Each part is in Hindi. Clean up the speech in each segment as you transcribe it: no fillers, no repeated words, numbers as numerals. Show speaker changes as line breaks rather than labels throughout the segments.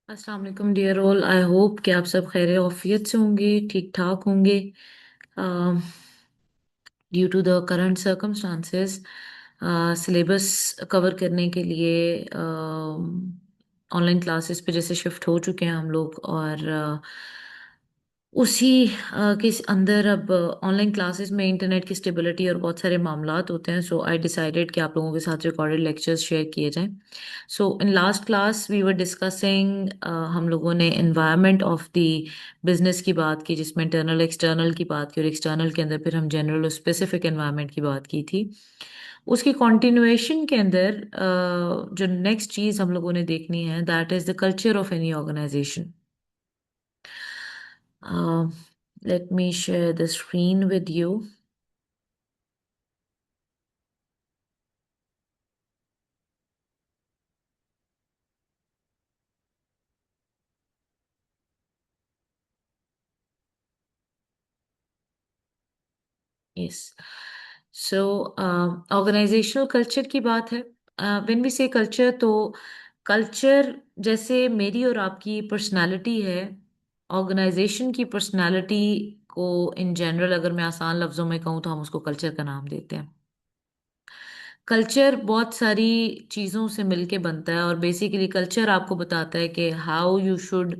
अस्सलाम वालेकुम डियर ऑल। आई होप कि आप सब खैर ऑफियत से होंगे, ठीक ठाक होंगे। Due to the current circumstances syllabus cover करने के लिए ऑनलाइन क्लासेस पे जैसे शिफ्ट हो चुके हैं हम लोग। और उसी के अंदर अब ऑनलाइन क्लासेस में इंटरनेट की स्टेबिलिटी और बहुत सारे मामलात होते हैं। सो आई डिसाइडेड कि आप लोगों के साथ रिकॉर्डेड लेक्चर्स शेयर किए जाएं। So in last class we were discussing, हम लोगों ने एनवायरनमेंट ऑफ द बिजनेस की बात की, जिसमें इंटरनल एक्सटर्नल की बात की, और एक्सटर्नल के अंदर फिर हम जनरल और स्पेसिफिक एनवायरनमेंट की बात की थी। उसकी कंटिन्यूएशन के अंदर जो नेक्स्ट चीज हम लोगों ने देखनी है, that is the culture of any organization. Let me share the screen with you. Yes. So organizational culture की बात है। व्हेन वी से कल्चर, तो कल्चर जैसे मेरी और आपकी पर्सनालिटी है, ऑर्गेनाइजेशन की पर्सनालिटी को इन जनरल अगर मैं आसान लफ्जों में कहूँ तो हम उसको कल्चर का नाम देते हैं। कल्चर बहुत सारी चीज़ों से मिलके बनता है, और बेसिकली कल्चर आपको बताता है कि हाउ यू शुड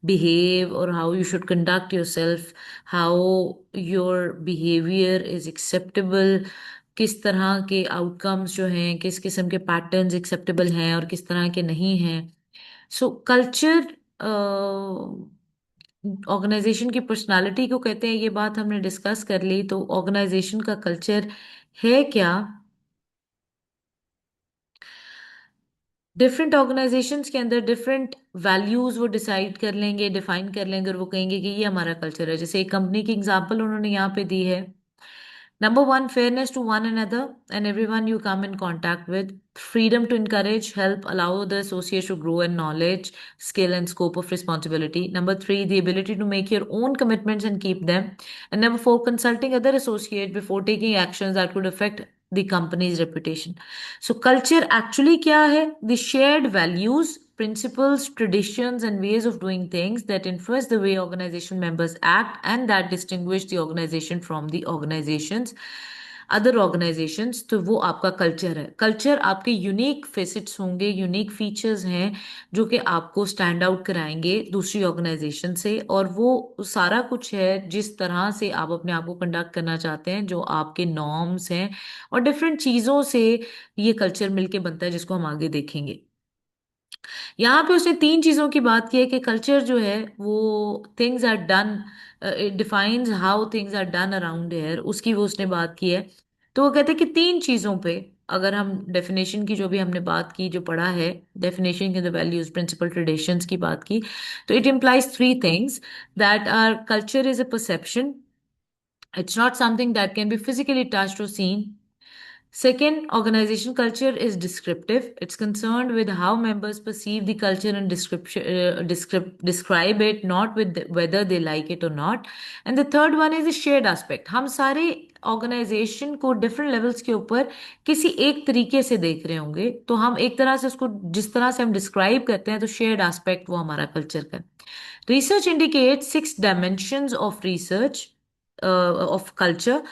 बिहेव और how you should conduct your self, how your behaviour is acceptable, किस तरह के आउटकम्स जो हैं, किस किस्म के पैटर्न्स एक्सेप्टेबल हैं और किस तरह के नहीं हैं। सो कल्चर ऑर्गेनाइजेशन की पर्सनालिटी को कहते हैं। ये बात हमने डिस्कस कर ली। तो ऑर्गेनाइजेशन का कल्चर है क्या? डिफरेंट ऑर्गेनाइजेशंस के अंदर डिफरेंट वैल्यूज वो डिसाइड कर लेंगे, डिफाइन कर लेंगे, और वो कहेंगे कि ये हमारा कल्चर है। जैसे एक कंपनी की एग्जांपल उन्होंने यहाँ पे दी है। Number one, fairness to one another and everyone you come in contact with. Freedom to encourage, help, allow the associates to grow in knowledge, skill, and scope of responsibility. Number three, the ability to make your own commitments and keep them. And number four, consulting other associates before taking actions that could affect the company's reputation. So, culture actually क्या है? The shared values, principles, traditions, and ways of doing things that influence the way organization members act and that distinguish the organization from the organizations other organisations. तो वो आपका कल्चर है। कल्चर आपके यूनिक फेसिट्स होंगे, यूनिक फीचर्स हैं जो कि आपको स्टैंड आउट कराएंगे दूसरी ऑर्गेनाइजेशन से, और वो सारा कुछ है जिस तरह से आप अपने आप को कंडक्ट करना चाहते हैं, जो आपके नॉर्म्स हैं, और डिफरेंट चीज़ों से ये कल्चर मिलके बनता है, जिसको हम आगे देखेंगे। यहाँ पे उसने तीन चीजों की बात की है कि कल्चर जो है वो things are done, it defines how things are done around here, उसकी वो उसने बात की है। तो वो कहते हैं कि तीन चीजों पे, अगर हम डेफिनेशन की जो भी हमने बात की, जो पढ़ा है डेफिनेशन के, द वैल्यूज प्रिंसिपल ट्रेडिशंस की बात की, तो it implies three things. That our culture is a perception, it's not something that can be physically touched और scene. Second, organization culture is descriptive. It's concerned with how members perceive the culture and describe it, not with whether they like it or not. And the third one is the shared aspect. हम सारे ऑर्गेनाइजेशन को डिफरेंट लेवल्स के ऊपर किसी एक तरीके से देख रहे होंगे, तो हम एक तरह से उसको जिस तरह से हम डिस्क्राइब करते हैं, तो शेयर्ड एस्पेक्ट वो हमारा कल्चर का। Research indicate six dimensions of research of culture.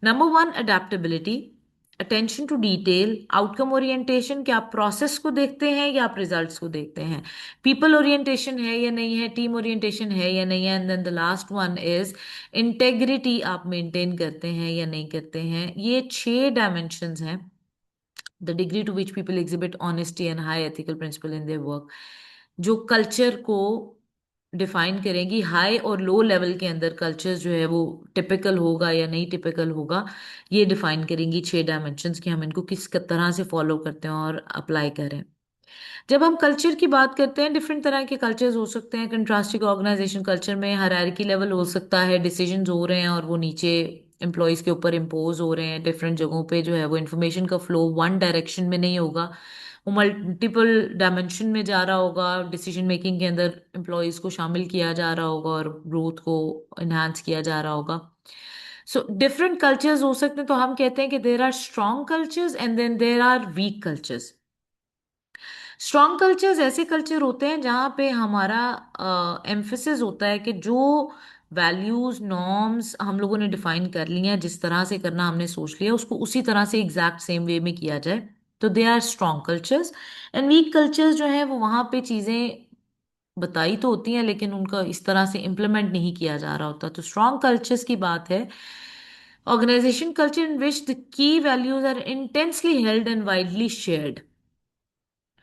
Number one, adaptability, attention to detail, outcome orientation, क्या आप प्रोसेस को देखते हैं या आप रिजल्ट्स को देखते हैं, पीपल ओरिएंटेशन है या नहीं है, टीम ओरिएंटेशन है या नहीं है, and then the last one is integrity, आप मेंटेन करते हैं या नहीं करते हैं। ये छह डायमेंशंस हैं। The degree to which people exhibit honesty and high ethical principle in their work, जो कल्चर को डिफाइन करेंगी। हाई और लो लेवल के अंदर कल्चर जो है वो टिपिकल होगा या नहीं टिपिकल होगा, ये डिफाइन करेंगी छह डायमेंशंस कि हम इनको किस तरह से फॉलो करते हैं और अप्लाई करें। जब हम कल्चर की बात करते हैं, डिफरेंट तरह के कल्चर्स हो सकते हैं। कंट्रास्टिंग ऑर्गेनाइजेशन कल्चर में हायरार्की लेवल हो सकता है, डिसीजंस हो रहे हैं और वो नीचे एम्प्लॉयज के ऊपर इम्पोज हो रहे हैं। डिफरेंट जगहों पे जो है वो इन्फॉर्मेशन का फ्लो वन डायरेक्शन में नहीं होगा, वो मल्टीपल डायमेंशन में जा रहा होगा। डिसीजन मेकिंग के अंदर एम्प्लॉयज को शामिल किया जा रहा होगा और ग्रोथ को इन्हांस किया जा रहा होगा। सो डिफरेंट कल्चर्स हो सकते हैं। तो हम कहते हैं कि there are strong cultures and then there are weak cultures. Strong cultures ऐसे कल्चर होते हैं जहाँ पे हमारा एम्फेसिस होता है कि जो वैल्यूज नॉर्म्स हम लोगों ने डिफाइन कर ली हैं, जिस तरह से करना हमने सोच लिया, उसको उसी तरह से एग्जैक्ट सेम वे में किया जाए, तो they are strong cultures. And weak cultures जो है वो वहाँ पे चीज़ें बताई तो होती हैं लेकिन उनका इस तरह से इम्प्लीमेंट नहीं किया जा रहा होता। तो स्ट्रॉन्ग कल्चर्स की बात है organization culture in which the key values are intensely held and widely shared,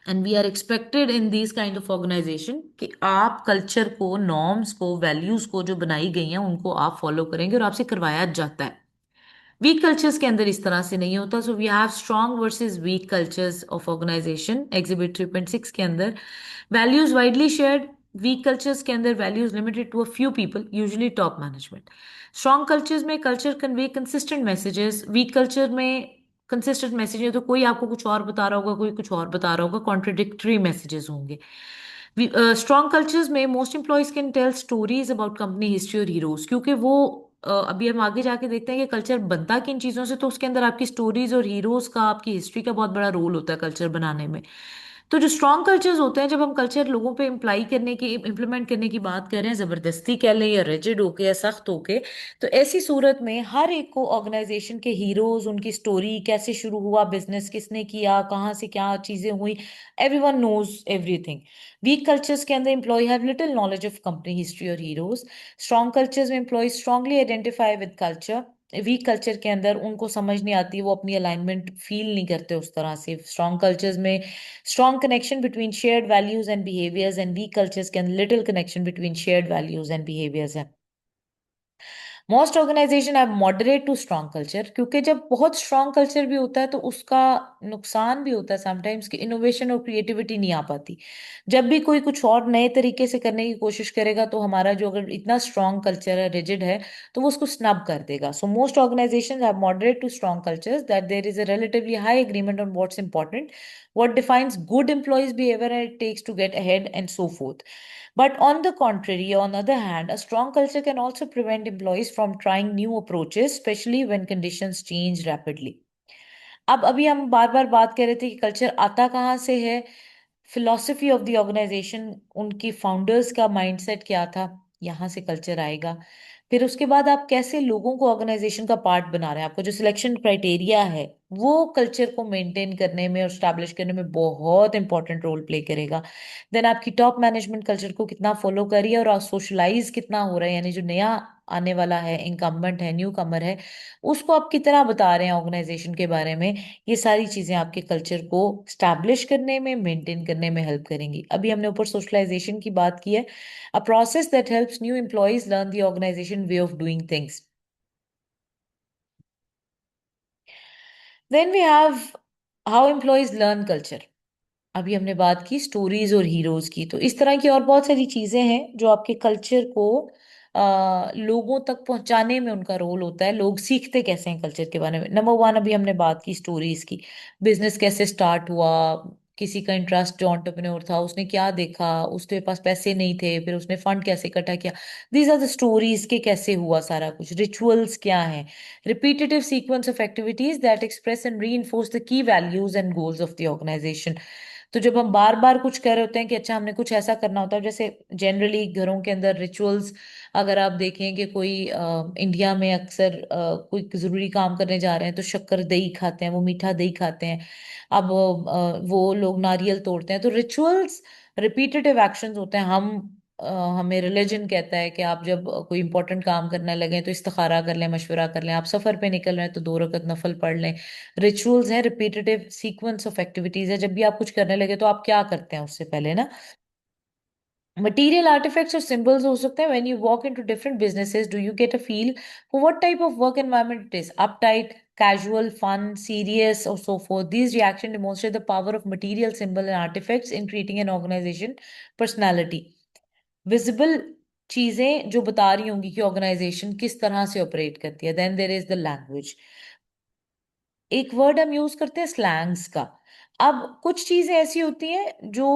and we are expected in these kind of organization कि आप कल्चर को, नॉर्म्स को, वैल्यूज को जो बनाई गई हैं उनको आप फॉलो करेंगे और आपसे करवाया जाता है। वीक कल्चर्स के अंदर इस तरह से नहीं होता। So we have strong versus weak cultures of organisation exhibit 3.6 के अंदर। Values widely shared. Weak cultures के अंदर values limited to a few people, usually top management. Strong cultures में culture convey consistent messages. Weak culture में कंसिस्टेंट मैसेज है तो कोई आपको कुछ और बता रहा होगा, कोई कुछ और बता रहा होगा, कॉन्ट्रडिक्टरी मैसेजेस होंगे। स्ट्रॉन्ग कल्चर्स में most employees can tell stories about company history और हीरोज, क्योंकि वो अभी हम आगे जाके देखते हैं कि कल्चर बनता किन चीजों से, तो उसके अंदर आपकी स्टोरीज और हीरोज का, आपकी हिस्ट्री का बहुत बड़ा रोल होता है कल्चर बनाने में। तो जो स्ट्रॉन्ग कल्चर्स होते हैं, जब हम कल्चर लोगों पे इम्प्लाई करने की, इम्प्लीमेंट करने की बात कर रहे हैं, जबरदस्ती कह लें या रिजिड होके या सख्त होके, तो ऐसी सूरत में हर एक को ऑर्गेनाइजेशन के हीरोज, उनकी स्टोरी, कैसे शुरू हुआ बिजनेस, किसने किया, कहाँ से क्या चीजें हुई, everyone knows everything. Weak cultures के अंदर employee have little knowledge of company history और हीरोज। स्ट्रॉन्ग कल्चर्स में employee strongly identify with culture. Weak culture के अंदर उनको समझ नहीं आती, वो अपनी अलाइनमेंट फील नहीं करते उस तरह से। स्ट्रॉन्ग कल्चर्स में strong connection between shared values and behaviors, and weak cultures can little connection between shared values and behaviors है। Most organization have moderate to strong culture, क्योंकि जब बहुत स्ट्रॉन्ग कल्चर भी होता है तो उसका नुकसान भी होता है समटाइम्स कि इनोवेशन और क्रिएटिविटी नहीं आ पाती। जब भी कोई कुछ और नए तरीके से करने की कोशिश करेगा तो हमारा जो, अगर इतना स्ट्रॉन्ग कल्चर है, रिजिड है, तो वो उसको स्नब कर देगा। So most organization have moderate to strong cultures that there is a relatively high agreement on what's important, what defines good employees behavior, and it takes to get ahead, and so forth. But on the contrary, on the other hand, a strong culture can also prevent employees from trying new approaches, especially when conditions change rapidly. अब अभी हम बार बार बात कर रहे थे कि कल्चर आता कहाँ से है, फिलॉसफी ऑफ द ऑर्गेनाइजेशन, उनकी फाउंडर्स का माइंडसेट क्या था, यहाँ से कल्चर आएगा। फिर उसके बाद आप कैसे लोगों को ऑर्गेनाइजेशन का पार्ट बना रहे हैं, आपका जो सिलेक्शन क्राइटेरिया है वो कल्चर को मेंटेन करने में और स्टैब्लिश करने में बहुत इंपॉर्टेंट रोल प्ले करेगा। देन आपकी टॉप मैनेजमेंट कल्चर को कितना फॉलो कर रही है और सोशलाइज कितना हो रहा है, यानी जो नया आने वाला है, इनकम्बेंट है, न्यू कमर है, उसको आप कितना बता रहे हैं ऑर्गेनाइजेशन के बारे में। ये सारी चीजें आपके कल्चर को स्टैब्लिश करने में, मेंटेन करने में हेल्प करेंगी। अभी हमने ऊपर सोशलाइजेशन की बात की है, a process that helps new employees learn the organization way of doing things. Then we have how employees learn culture. अभी हमने बात की स्टोरीज और हीरोज की, तो इस तरह की और बहुत सारी चीजें हैं जो आपके कल्चर को लोगों तक पहुंचाने में उनका रोल होता है। लोग सीखते कैसे हैं कल्चर के बारे में। नंबर वन, अभी हमने बात की स्टोरीज की। बिजनेस कैसे स्टार्ट हुआ, किसी का इंटरेस्ट, जो एंटरप्रेन्योर था उसने क्या देखा, उसके पास पैसे नहीं थे, फिर उसने फंड कैसे इकट्ठा किया। दीज आर द स्टोरीज के कैसे हुआ सारा कुछ। रिचुअल्स क्या है, repetitive sequence of activities that express and reinforce the key values and goals of the organisation. तो जब हम बार बार कुछ कह रहे होते हैं कि अच्छा हमने कुछ ऐसा करना होता है, जैसे जनरली घरों के अंदर रिचुअल्स, अगर आप देखें कि कोई इंडिया में अक्सर कोई जरूरी काम करने जा रहे हैं तो शक्कर दही खाते हैं, वो मीठा दही खाते हैं। अब वो लोग नारियल तोड़ते हैं। तो रिचुअल्स रिपीटेटिव एक्शंस होते हैं। हमें रिलीजन कहता है कि आप जब कोई इंपॉर्टेंट काम करने लगे तो इस्तिखारा कर लें, मशवरा कर लें। आप सफर पे निकल रहे हैं तो 2 रकत नफल पढ़ लें। रिचुअल्स हैं, रिपीटेटिव सीक्वेंस ऑफ एक्टिविटीज है। जब भी आप कुछ करने लगे तो आप क्या करते हैं उससे पहले ना। मटेरियल आर्टिफैक्ट्स और सिंबल्स हो सकते हैं। When you walk into different businesses, do you get a feel for what type of work environment it is, uptight, casual, fun, serious, or so forth. These reactions demonstrate the power of material symbol and artifacts in creating an organization personality. Visible चीजें जो बता रही होंगी कि ऑर्गेनाइजेशन किस तरह से ऑपरेट करती है। Then there is the language. एक वर्ड हम यूज करते हैं स्लैंग्स का। अब कुछ चीजें ऐसी होती हैं जो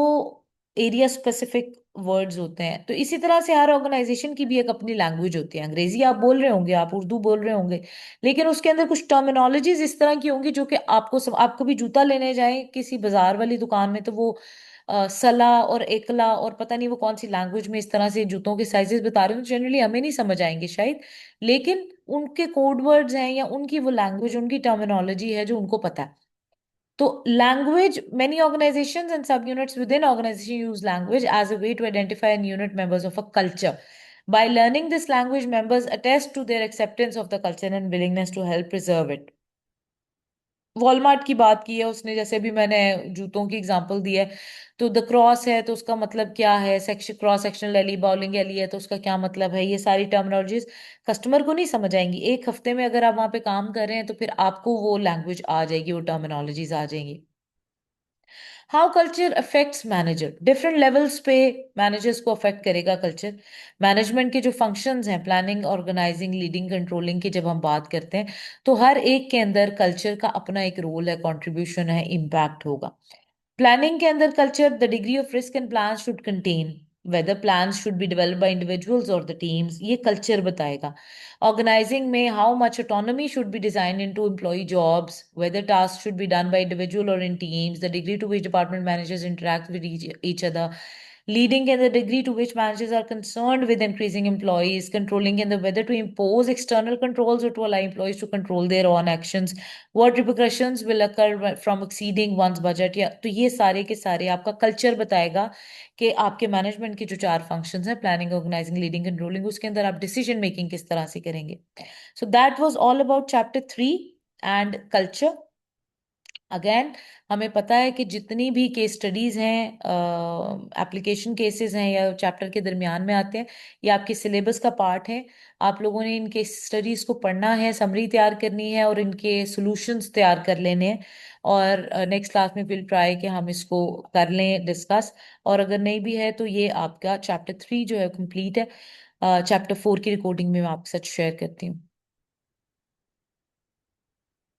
एरिया स्पेसिफिक वर्ड्स होते हैं। तो इसी तरह से हर ऑर्गेनाइजेशन की भी एक अपनी लैंग्वेज होती है। अंग्रेजी आप बोल रहे होंगे, आप उर्दू बोल रहे होंगे, लेकिन उसके अंदर कुछ टर्मिनोलॉजीज इस तरह की होंगी जो कि आप कभी जूता लेने जाएं किसी बाजार वाली दुकान में, तो वो सला और एकला और पता नहीं वो कौन सी लैंग्वेज में इस तरह से जूतों के साइजेस बता रहे हो, जनरली हमें नहीं समझ आएंगे शायद, लेकिन उनके कोड वर्ड्स हैं या उनकी वो लैंग्वेज, उनकी टर्मिनोलॉजी है जो उनको पता है। तो language, many organizations and subunits within organization use language as a way to identify and unit members of a culture. By learning this language, members attest to their acceptance of the culture and willingness to help preserve it. Walmart की बात की है उसने, जैसे भी मैंने जूतों की एग्जांपल दी है, तो द क्रॉस है तो उसका मतलब क्या है, section cross sectional alley, bowling alley है तो उसका क्या मतलब है, ये सारी टर्मिनोलॉजीज कस्टमर को नहीं समझ आएंगी। एक हफ्ते में अगर आप वहां पे काम कर रहे हैं तो फिर आपको वो लैंग्वेज आ जाएगी, वो टर्मिनोलॉजीज आ जाएंगी। How culture affects manager, different levels पे मैनेजर्स को अफेक्ट करेगा कल्चर। मैनेजमेंट के जो फंक्शंस हैं, प्लानिंग, ऑर्गेनाइजिंग, लीडिंग, कंट्रोलिंग की जब हम बात करते हैं, तो हर एक के अंदर कल्चर का अपना एक रोल है, कंट्रीब्यूशन है, इम्पैक्ट होगा। प्लानिंग के अंदर culture, the degree of risk and plan should contain, whether plan should be develop by individuals or the teams, ये कल्चर बताएगा। ऑर्गेनाइजिंग में, how much autonomy should be design into employ jobs, whether task should be done by individual or in teams, the degree to which department managers interact with each other, leading and the degree to which managers are concerned with increasing employees, controlling and the whether to impose external controls or to allow employees to control their own actions, what repercussions will occur from exceeding one's budget, या तो ये सारे के सारे आपका कल्चर बताएगा कि आपके मैनेजमेंट के जो चार फंक्शंस हैं, प्लानिंग, ऑर्गेनाइजिंग, लीडिंग, कंट्रोलिंग, उसके अंदर आप डिसीजन मेकिंग किस तरह से करेंगे। So that was all about chapter 3 and culture. Again, हमें पता है कि जितनी भी केस स्टडीज हैं, एप्लीकेशन केसेस हैं या चैप्टर के दरमियान में आते हैं, ये आपके सिलेबस का पार्ट है। आप लोगों ने इन केस स्टडीज को पढ़ना है, समरी तैयार करनी है और इनके सॉल्यूशंस तैयार कर लेने हैं। और नेक्स्ट क्लास में विल ट्राई कि हम इसको कर लें डिस्कस। और अगर नहीं भी है तो ये आपका चैप्टर 3 जो है कंप्लीट है। चैप्टर 4 की रिकॉर्डिंग में मैं आपके साथ शेयर करती हूँ।